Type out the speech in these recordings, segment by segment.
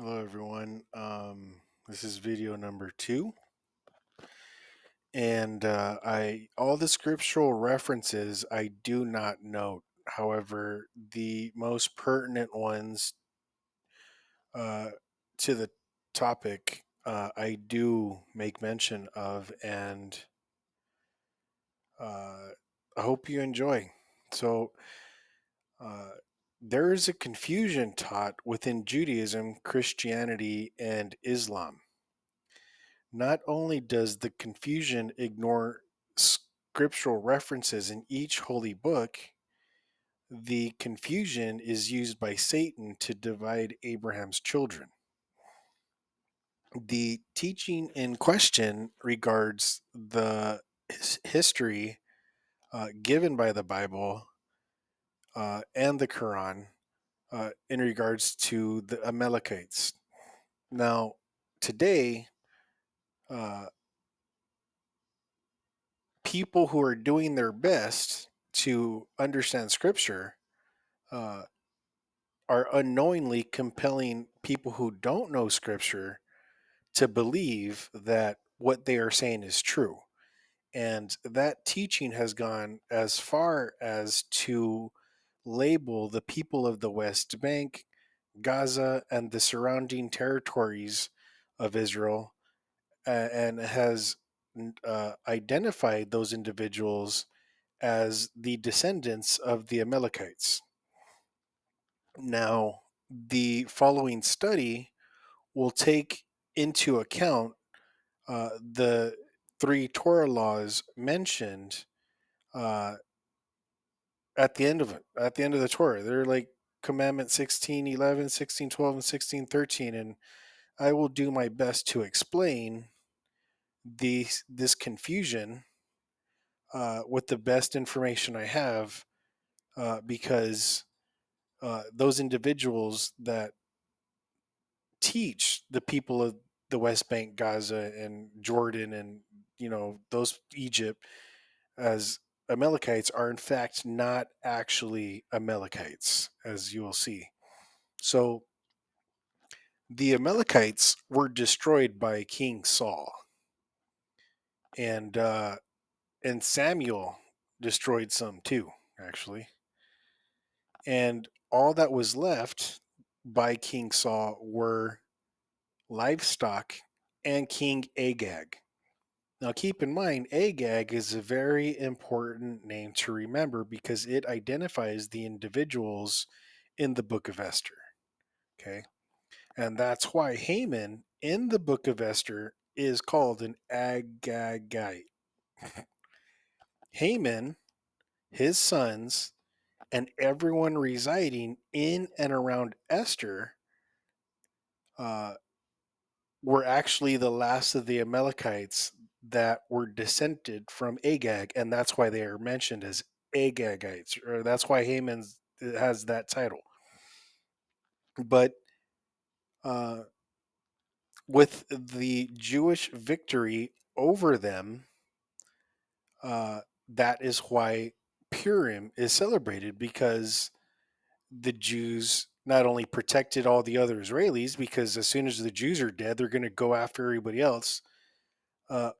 Hello, everyone. This is video number 2, and I all the scriptural references I do not note. However, the most pertinent ones uh, to the topic I do make mention of, and uh, I hope you enjoy. So, uh, there is a confusion taught within Judaism, Christianity, and Islam. Not only does the confusion ignore scriptural references in each holy book, the confusion is used by Satan to divide Abraham's children. The teaching in question regards the history given by the Bible and the Quran in regards to the Amalekites. Now, today, uh, people who are doing their best to understand scripture uh, are unknowingly compelling people who don't know scripture to believe that what they are saying is true. And that teaching has gone as far as to label the people of the West Bank, Gaza, and the surrounding territories of Israel, and has identified those individuals as the descendants of the Amalekites. Now, the following study will take into account the three Torah laws mentioned uh, at the end of it, at the end of the Torah. They're like Commandment 16:11, 16:12, and 16:13. And I will do my best to explain this confusion with the best information I have because those individuals that teach the people of the West Bank, Gaza, and Jordan, and those Egypt as Amalekites are in fact not actually Amalekites, as you will see. So the Amalekites were destroyed by King Saul, and Samuel destroyed some too, actually. And all that was left by King Saul were livestock and King Agag. Now, keep in mind, Agag is a very important name to remember because it identifies the individuals in the book of Esther. Okay. And that's why Haman in the book of Esther is called an Agagite. Haman, his sons, and everyone residing in and around Esther uh, were actually the last of the Amalekites that were descended from Agag, and that's why they are mentioned as Agagites, or that's why Haman has that title. But uh, with the Jewish victory over them, uh, that is why Purim is celebrated because the Jews not only protected all the other Israelis, because as soon as the Jews are dead, they're going to go after everybody else,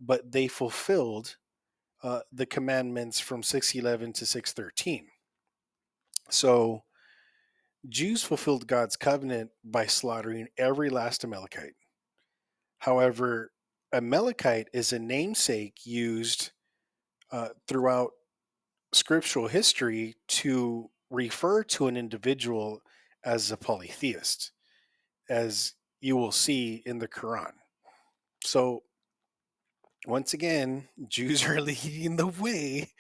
but they fulfilled the commandments from 611 to 613. So Jews fulfilled God's covenant by slaughtering every last Amalekite. However, Amalekite is a namesake used throughout scriptural history to refer to an individual as a polytheist, as you will see in the Quran. So, once again, Jews are leading the way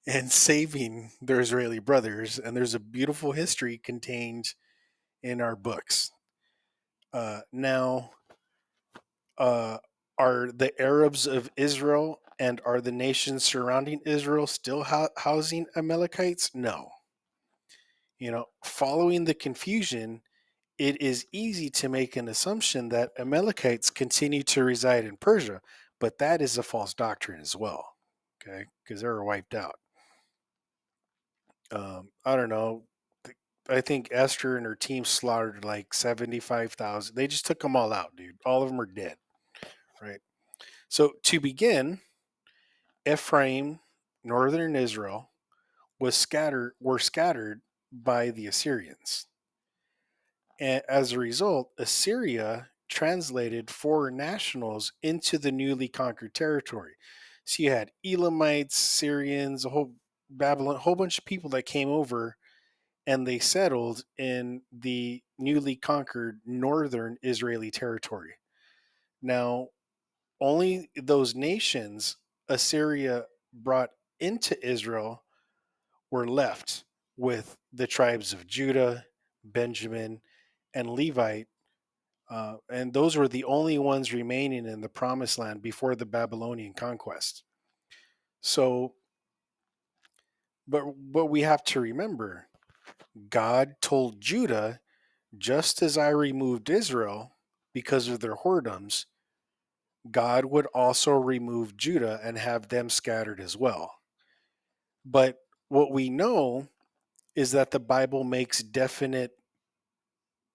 and saving their Israeli brothers. And there's a beautiful history contained in our books. Now, uh, are the Arabs of Israel and are the nations surrounding Israel still housing Amalekites? No. Following the confusion, it is easy to make an assumption that Amalekites continue to reside in Persia, but that is a false doctrine as well. Okay, because they were wiped out. I don't know. I think Esther and her team slaughtered like 75,000. They just took them all out, dude. All of them are dead, right? So to begin, Ephraim, northern Israel, were scattered by the Assyrians. And as a result, Assyria translated foreign nationals into the newly conquered territory. So you had Elamites, Syrians, a whole Babylon, a whole bunch of people that came over and they settled in the newly conquered northern Israeli territory. Now, only those nations Assyria brought into Israel were left, with the tribes of Judah, Benjamin, and Levite. And those were the only ones remaining in the promised land before the Babylonian conquest. So, but what we have to remember, God told Judah, just as I removed Israel because of their whoredoms, God would also remove Judah and have them scattered as well. But what we know is that the Bible makes definite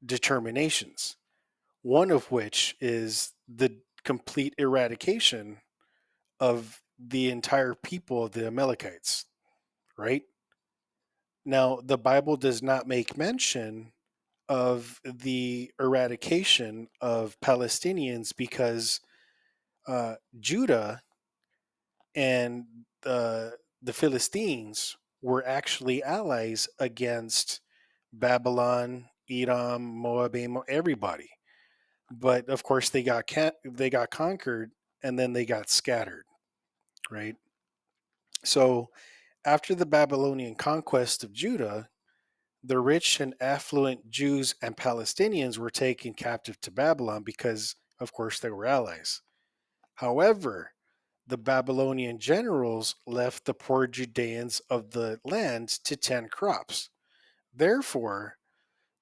determinations, one of which is the complete eradication of the entire people of the Amalekites, right? Now, the Bible does not make mention of the eradication of Palestinians because Judah and the Philistines were actually allies against Babylon, Edom, Moab, everybody. But of course, they got conquered and then they got scattered, right? So after the Babylonian conquest of Judah, the rich and affluent Jews and Palestinians were taken captive to Babylon because, of course, they were allies. However, the Babylonian generals left the poor Judeans of the land to tend crops. Therefore,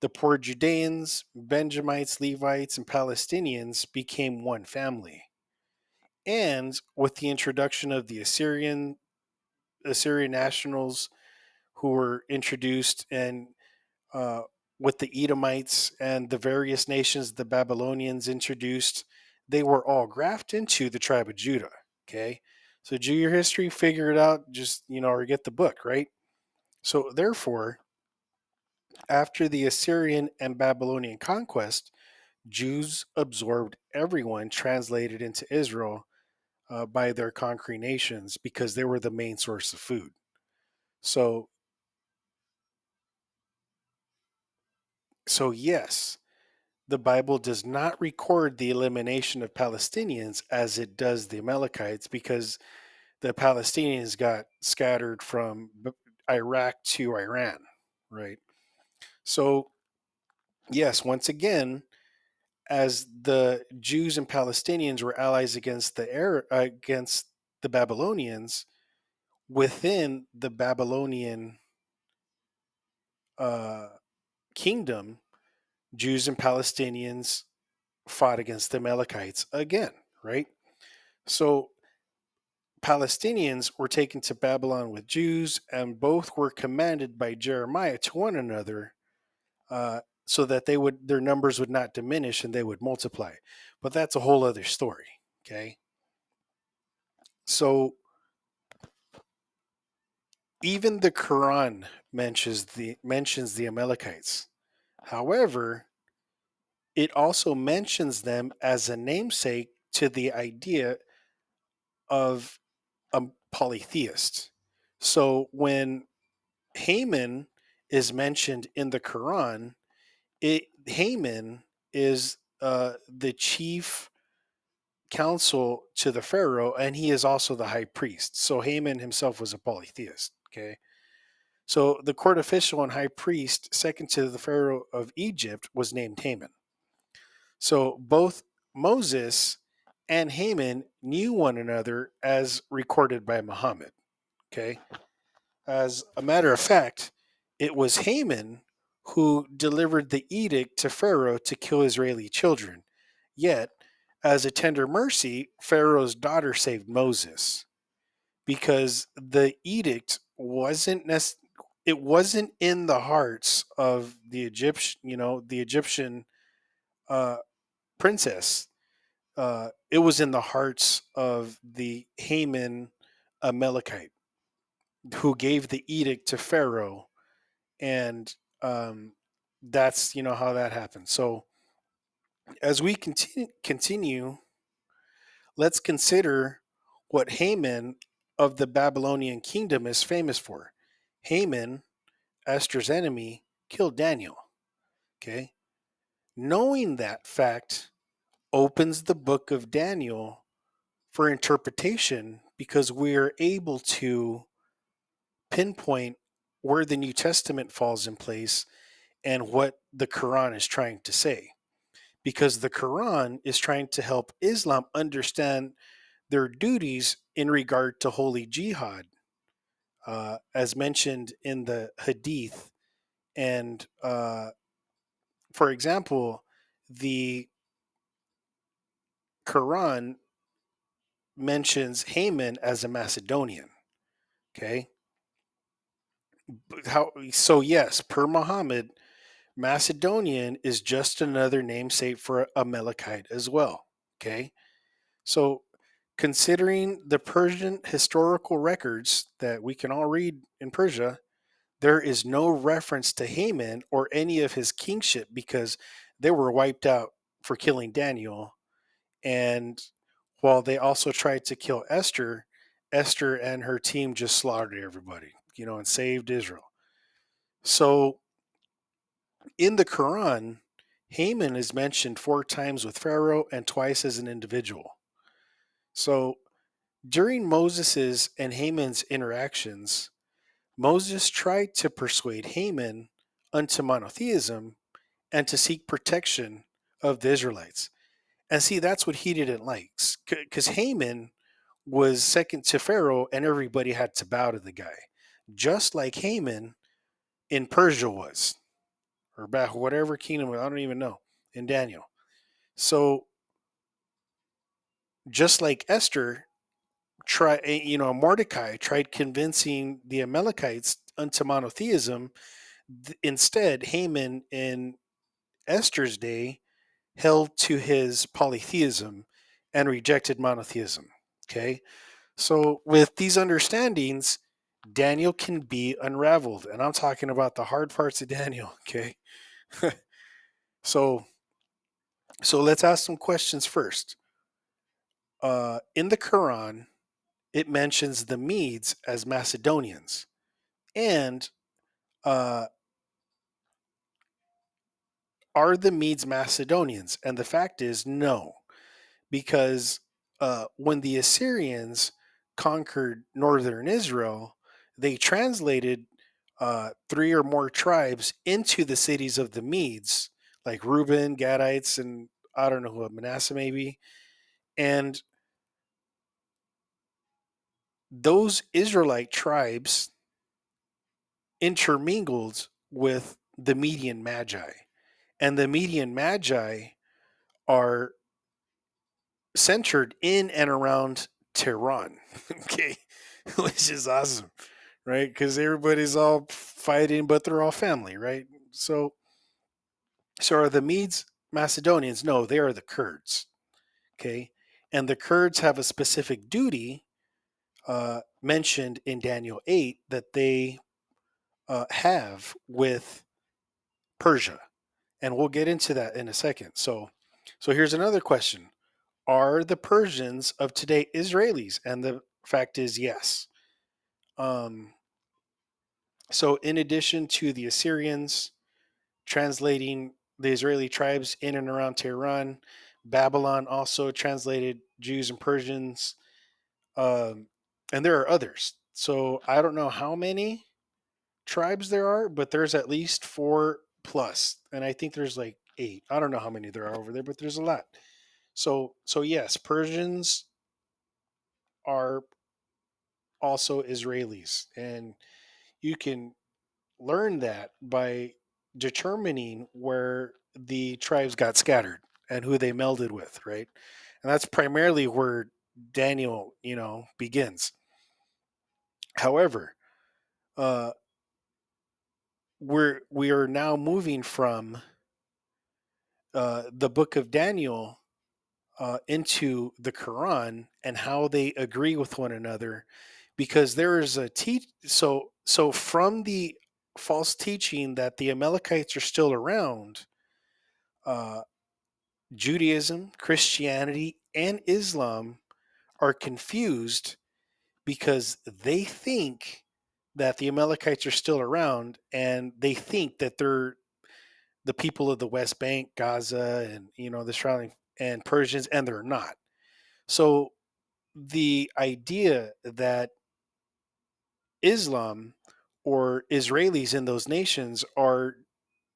the poor Judeans, Benjamites, Levites, and Palestinians became one family. And with the introduction of the Assyrian nationals who were introduced, and uh, with the Edomites and the various nations the Babylonians introduced, they were all grafted into the tribe of Judah. Okay. So do your history, figure it out, just, or get the book, right? So therefore, after the Assyrian and Babylonian conquest, Jews absorbed everyone translated into Israel by their conquering nations because they were the main source of food. So, so yes, the Bible does not record the elimination of Palestinians as it does the Amalekites because the Palestinians got scattered from Iraq to Iran, right? So, yes, once again, as the Jews and Palestinians were allies against against the Babylonians, within the Babylonian uh, kingdom, Jews and Palestinians fought against the Amalekites again, right? So Palestinians were taken to Babylon with Jews, and both were commanded by Jeremiah to one another, so that their numbers would not diminish and they would multiply. But that's a whole other story. Okay, so even the Quran mentions the Amalekites. However, it also mentions them as a namesake to the idea of a polytheist. So when Haman is mentioned in the Quran, Haman is the chief counsel to the Pharaoh, and he is also the high priest. So Haman himself was a polytheist. Okay. So the court official and high priest, second to the Pharaoh of Egypt, was named Haman. So both Moses and Haman knew one another as recorded by Muhammad. Okay. As a matter of fact, it was Haman who delivered the edict to Pharaoh to kill Israeli children. Yet, as a tender mercy, Pharaoh's daughter saved Moses because the edict wasn't necessary. it wasn't in the hearts of the Egyptian, the Egyptian uh, princess. It was in the hearts of the Haman Amalekite who gave the edict to Pharaoh, and um, that's how that happened. So as we continue, let's consider what Haman of the Babylonian kingdom is famous for. Haman, Esther's enemy, killed Daniel. Okay, knowing that fact opens the book of Daniel for interpretation because we are able to pinpoint where the New Testament falls in place and what the Quran is trying to say. Because the Quran is trying to help Islam understand their duties in regard to Holy Jihad, as mentioned in the Hadith. And for example, the Quran mentions Haman as a Macedonian. Okay, how so? Yes, per Muhammad, Macedonian is just another namesake for Amalekite as well. Okay, so considering the Persian historical records that we can all read in Persia, there is no reference to Haman or any of his kingship because they were wiped out for killing Daniel. And while they also tried to kill Esther, Esther and her team just slaughtered everybody, and saved Israel. So in the Quran, Haman is mentioned 4 times with Pharaoh and twice as an individual. So during Moses's and Haman's interactions, Moses tried to persuade Haman unto monotheism and to seek protection of the Israelites. And see, that's what he didn't like, because Haman was second to Pharaoh, and everybody had to bow to the guy, just like Haman in Persia was, or back whatever kingdom, I don't even know, in Daniel. So just like Esther, Mordecai tried convincing the Amalekites unto monotheism. Instead, Haman in Esther's day held to his polytheism and rejected monotheism. Okay, so with these understandings, Daniel can be unraveled, and I'm talking about the hard parts of Daniel. Okay, so let's ask some questions first. In the Quran, it mentions the Medes as Macedonians, and uh, are the Medes Macedonians? And the fact is, no, because when the Assyrians conquered northern Israel, they translated 3 or more tribes into the cities of the Medes, like Reuben, Gadites, and I don't know who, Manasseh maybe. And those Israelite tribes intermingled with the Median Magi. And the Median Magi are centered in and around Tehran, okay, which is awesome, right? Because everybody's all fighting, but they're all family, right? So are the Medes Macedonians? No, they are the Kurds, okay, and the Kurds have a specific duty mentioned in Daniel 8 that they have with Persia, and we'll get into that in a second. So here's another question: are the Persians of today Israelis? And the fact is, yes. Um, so, in addition to the Assyrians translating the Israeli tribes in and around Tehran, Babylon also translated Jews and Persians, and there are others. So, I don't know how many tribes there are, but there's at least 4 plus, and I think there's like 8. I don't know how many there are over there, but there's a lot. So yes, Persians are also Israelis. And you can learn that by determining where the tribes got scattered and who they melded with, right? And that's primarily where Daniel, begins. However, uh, we are now moving from the book of Daniel into the Quran and how they agree with one another, because there is a so from the false teaching that the Amalekites are still around, uh, Judaism, Christianity, and Islam are confused because they think that the Amalekites are still around, and they think that they're the people of the West Bank, Gaza, and the surrounding and Persians, and they're not. So the idea that Islam or Israelis in those nations are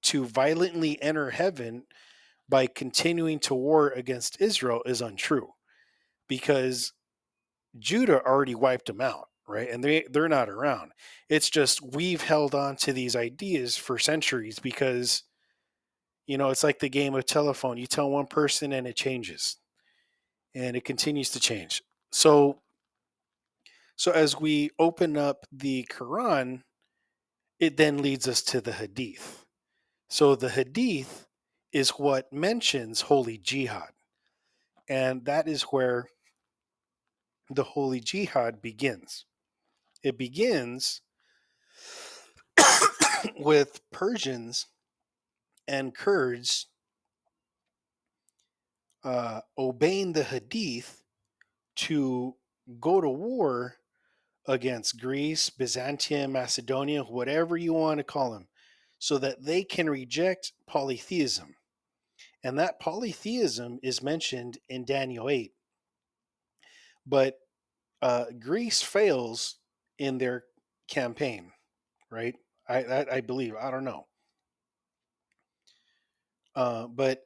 to violently enter heaven by continuing to war against Israel is untrue, because Judah already wiped them out, right? And they're not around. It's just we've held on to these ideas for centuries because it's like the game of telephone. You tell one person and it changes, and it continues to change. So as we open up the Quran, it then leads us to the Hadith. So the Hadith is what mentions Holy Jihad, and that is where the Holy Jihad begins. It begins with Persians and Kurds obeying the Hadith to go to war against Greece, Byzantium, Macedonia, whatever you want to call them, so that they can reject polytheism. And that polytheism is mentioned in Daniel 8. But Greece fails in their campaign, right? I believe. I don't know. But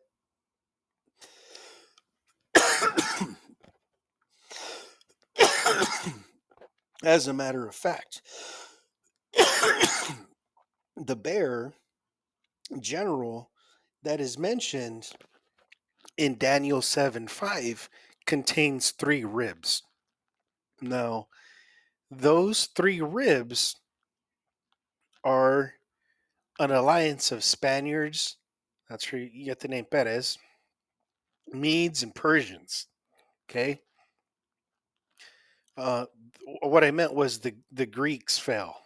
as a matter of fact, the bear general that is mentioned in Daniel 7:5 contains 3 ribs. Now, those 3 ribs are an alliance of Spaniards. That's where you get the name Perez, Medes, and Persians. Okay. Uh, what I meant was the Greeks fell.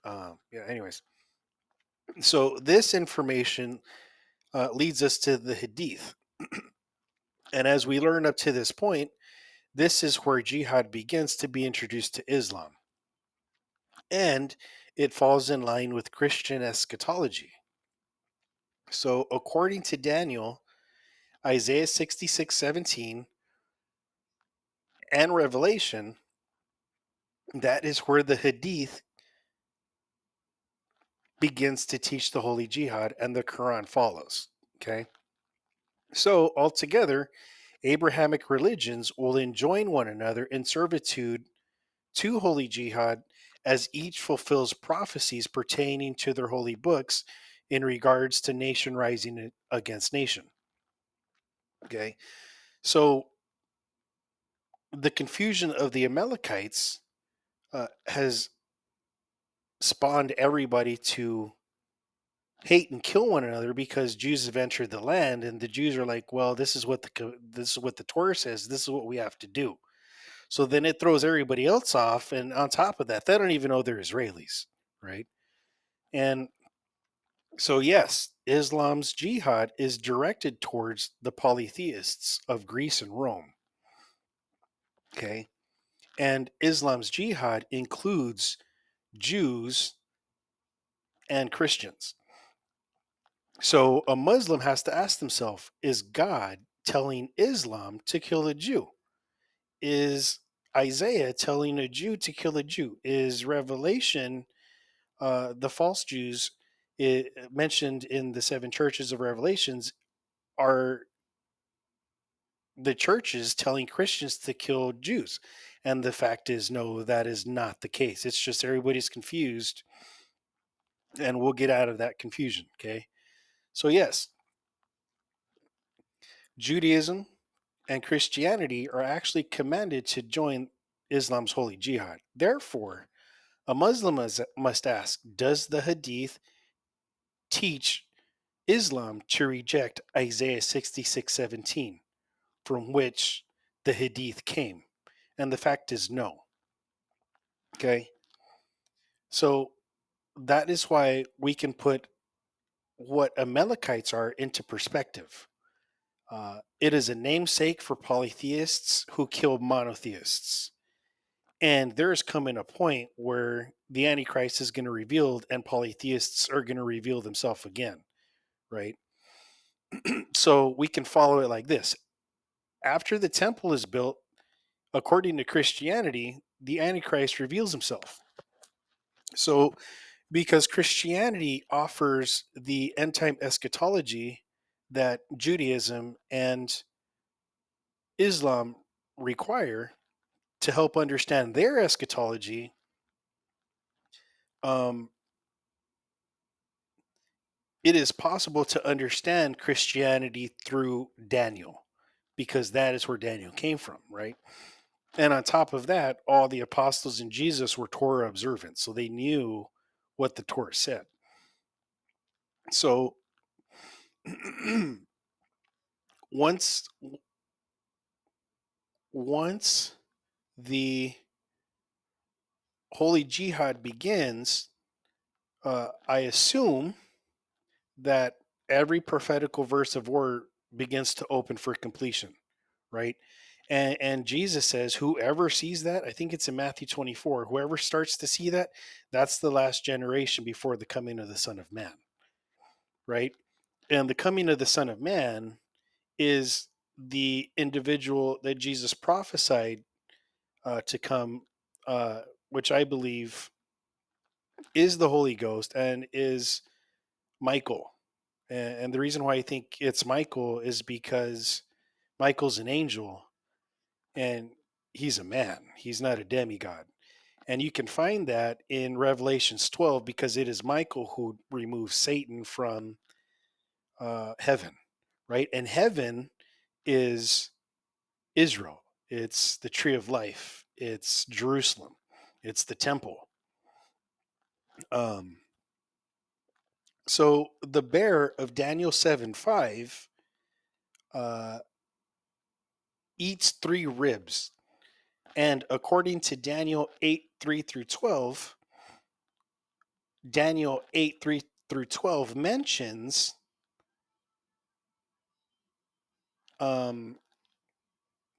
Yeah. Anyways, so this information leads us to the Hadith, and as we learn up to this point, this is where jihad begins to be introduced to Islam, and it falls in line with Christian eschatology. So, according to Daniel, Isaiah 66:17, and Revelation, that is where the Hadith begins to teach the Holy Jihad, and the Quran follows. Okay. So, altogether, Abrahamic religions will enjoin one another in servitude to Holy Jihad, as each fulfills prophecies pertaining to their holy books in regards to nation rising against nation. Okay. So, the confusion of the Amalekites has spawned everybody to hate and kill one another because Jews have entered the land, and the Jews are like, well, this is what the Torah says. This is what we have to do. So then it throws everybody else off, and on top of that, they don't even know they're Israelis, right? And so yes, Islam's jihad is directed towards the polytheists of Greece and Rome. Okay, and Islam's jihad includes Jews and Christians. So a Muslim has to ask themselves, is God telling Islam to kill a Jew? Is Isaiah telling a Jew to kill a Jew? Is Revelation, the false Jews mentioned in the 7 churches of Revelations, are the churches telling Christians to kill Jews? And the fact is, no, that is not the case. It's just everybody's confused, and we'll get out of that confusion. Okay. So, yes, Judaism and Christianity are actually commanded to join Islam's holy jihad. Therefore, a Muslim must ask, does the Hadith teach Islam to reject Isaiah 66:17, from which the Hadith came? And the fact is no. Okay. So that is why we can put what Amalekites are into perspective. It is a namesake for polytheists who kill monotheists. And there is coming a point where the Antichrist is going to reveal and polytheists are going to reveal themselves again, right? So we can follow it like this. After the temple is built, according to Christianity, the Antichrist reveals himself. So, because Christianity offers the end time eschatology that Judaism and Islam require to help understand their eschatology, um, it is possible to understand Christianity through Daniel because that is where Daniel came from, right? And on top of that, all the apostles and Jesus were Torah observant, so they knew what the Torah said. So once once the Holy Jihad begins, I assume that every prophetical verse of war begins to open for completion, right? And Jesus says, whoever sees that, I think it's in Matthew 24, whoever starts to see that, that's the last generation before the coming of the Son of Man, right? And the coming of the Son of Man is the individual that Jesus prophesied to come, which I believe is the Holy Ghost and is Michael. And the reason why I think it's Michael is because Michael's an angel and he's a man. He's not a demigod. And you can find that in Revelations 12 because it is Michael who removes Satan from heaven, right? And heaven is Israel, it's the tree of life, it's Jerusalem, it's the temple. Um, so the bear of Daniel 7:5 uh, eats three ribs. And according to Daniel 8:3 through 12, Daniel 8:3 through 12 mentions um,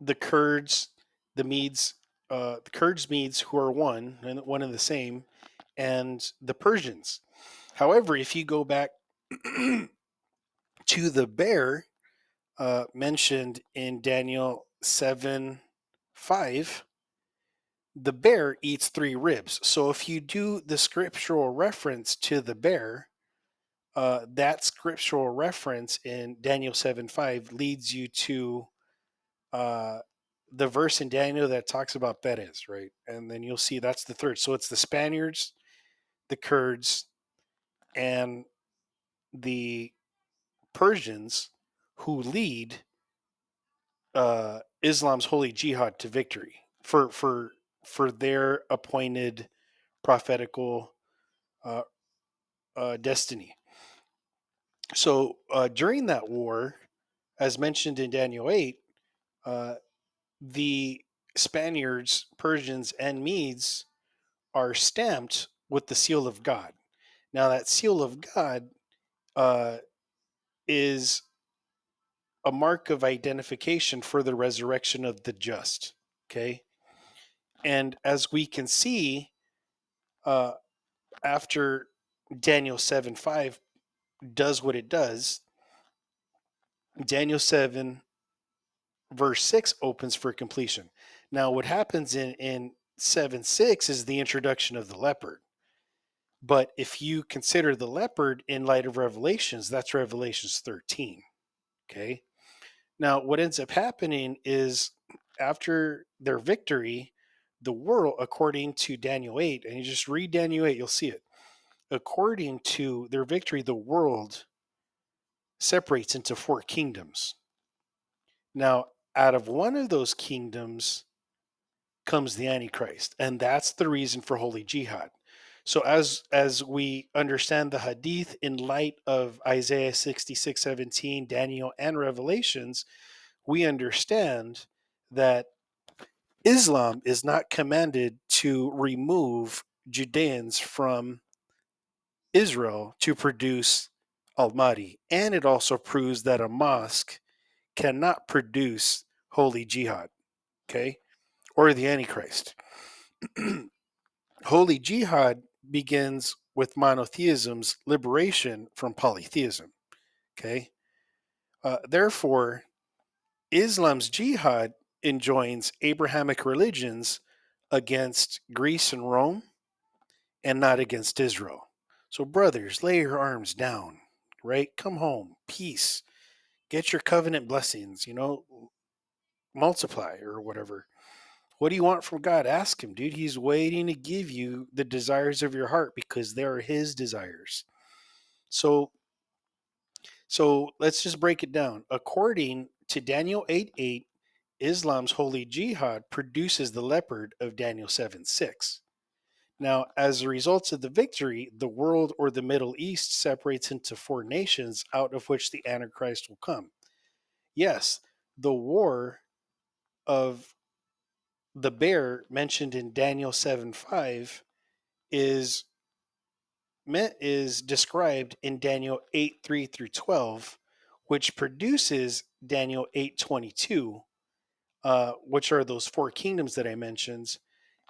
the Kurds, the Medes, the Kurds, Medes, who are one and the same, and the Persians. However, if you go back to the bear mentioned in Daniel 7:5, the bear eats three ribs. So if you do the scriptural reference to the bear, that scriptural reference in Daniel 7:5 leads you to uh, the verse in Daniel that talks about Perez, right? And then you'll see that's the third. So it's the Spaniards, the Kurds, and the Persians who lead Islam's Holy Jihad to victory for their appointed prophetical uh, destiny. So during that war, as mentioned in Daniel 8, uh, the Spaniards, Persians, and Medes are stamped with the seal of God. Now, that seal of God uh, is a mark of identification for the resurrection of the just. Okay. And as we can see, uh, after Daniel 7:5 does what it does, Daniel 7 verse 6 opens for completion. Now, what happens in 7:6 is the introduction of the leopard. But if you consider the leopard in light of Revelations, that's Revelations 13. Okay. Now, what ends up happening is after their victory, the world, according to Daniel 8, and you just read Daniel 8, you'll see it. According to their victory, the world separates into four kingdoms. Now, out of one of those kingdoms comes the Antichrist, and that's the reason for Holy Jihad. So as we understand the Hadith in light of Isaiah 66:17, Daniel, and Revelations, we understand that Islam is not commanded to remove Judeans from Israel to produce Al-Mahdi. And it also proves that a mosque cannot produce Holy Jihad, okay, or the Antichrist. Holy Jihad begins with monotheism's liberation from polytheism, okay? Therefore, Islam's jihad enjoins Abrahamic religions against Greece and Rome and not against Israel. So, brothers, lay your arms down, right? Come home, peace, get your covenant blessings, multiply or whatever. What do you want from God? Ask him, dude. He's waiting to give you the desires of your heart because they are his desires. So let's just break it down. According to Daniel 8:8, Islam's holy jihad produces the leopard of Daniel 7:6. Now, as a result of the victory, the world or the Middle East separates into four nations out of which the Antichrist will come. Yes, the war of the bear mentioned in Daniel 7:5 is is described in Daniel 8:3 through 12, which produces Daniel 8:22, which are those four kingdoms that I mentioned.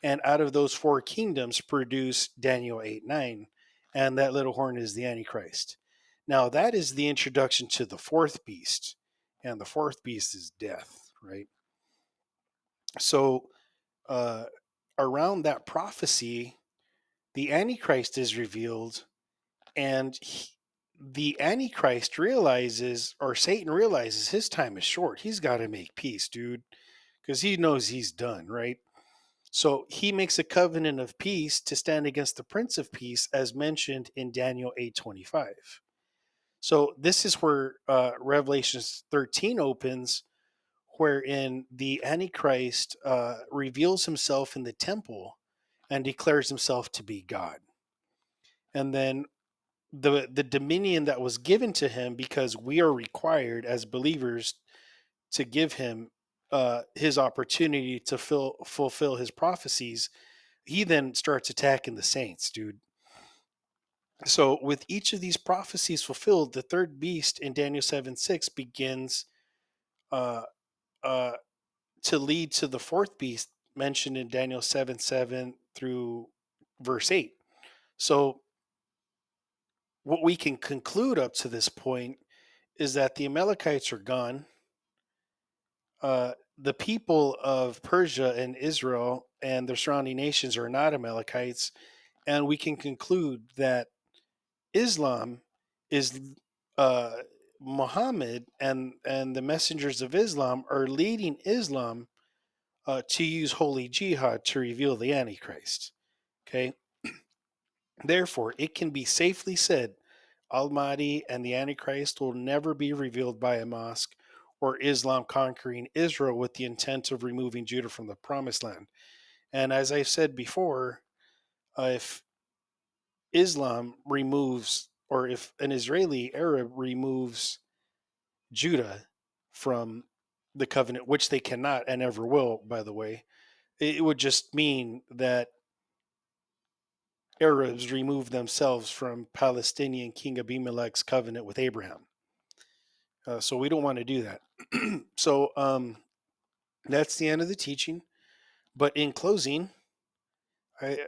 And out of those four kingdoms produce Daniel 8:9, and that little horn is the Antichrist. Now, that is the introduction to the fourth beast, and the fourth beast is death, right? So, uh, around that prophecy, the Antichrist is revealed, and the Antichrist realizes, or Satan realizes, his time is short. He's got to make peace, dude, because he knows he's done, right? So he makes a covenant of peace to stand against the Prince of Peace, as mentioned in Daniel 8:25. So this is where Revelation 13 opens, wherein the Antichrist reveals himself in the temple and declares himself to be God. And then the dominion that was given to him, because we are required as believers to give him his opportunity to fulfill his prophecies, he then starts attacking the saints, dude. So with each of these prophecies fulfilled, the third beast in Daniel 7:6 begins uh, uh, to lead to the fourth beast mentioned in Daniel 7:7 through verse 8. So what we can conclude up to this point is that the Amalekites are gone. The people of Persia and Israel and their surrounding nations are not Amalekites, and we can conclude that Islam is uh, Muhammad and the messengers of Islam are leading Islam to use holy jihad to reveal the Antichrist. Okay, therefore, it can be safely said Al Mahdi and the Antichrist will never be revealed by a mosque or Islam conquering Israel with the intent of removing Judah from the promised land. And as I've said before, if Islam removes, or if an Israeli Arab removes Judah from the covenant, which they cannot and never will, by the way, it would just mean that Arabs remove themselves from Palestinian King Abimelech's covenant with Abraham. So we don't want to do that. So that's the end of the teaching. But in closing, I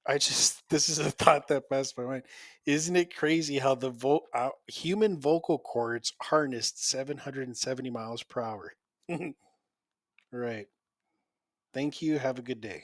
I just this is a thought that passed my mind. Isn't it crazy how the human vocal cords harnessed 770 miles per hour? Right. Thank you. Have a good day.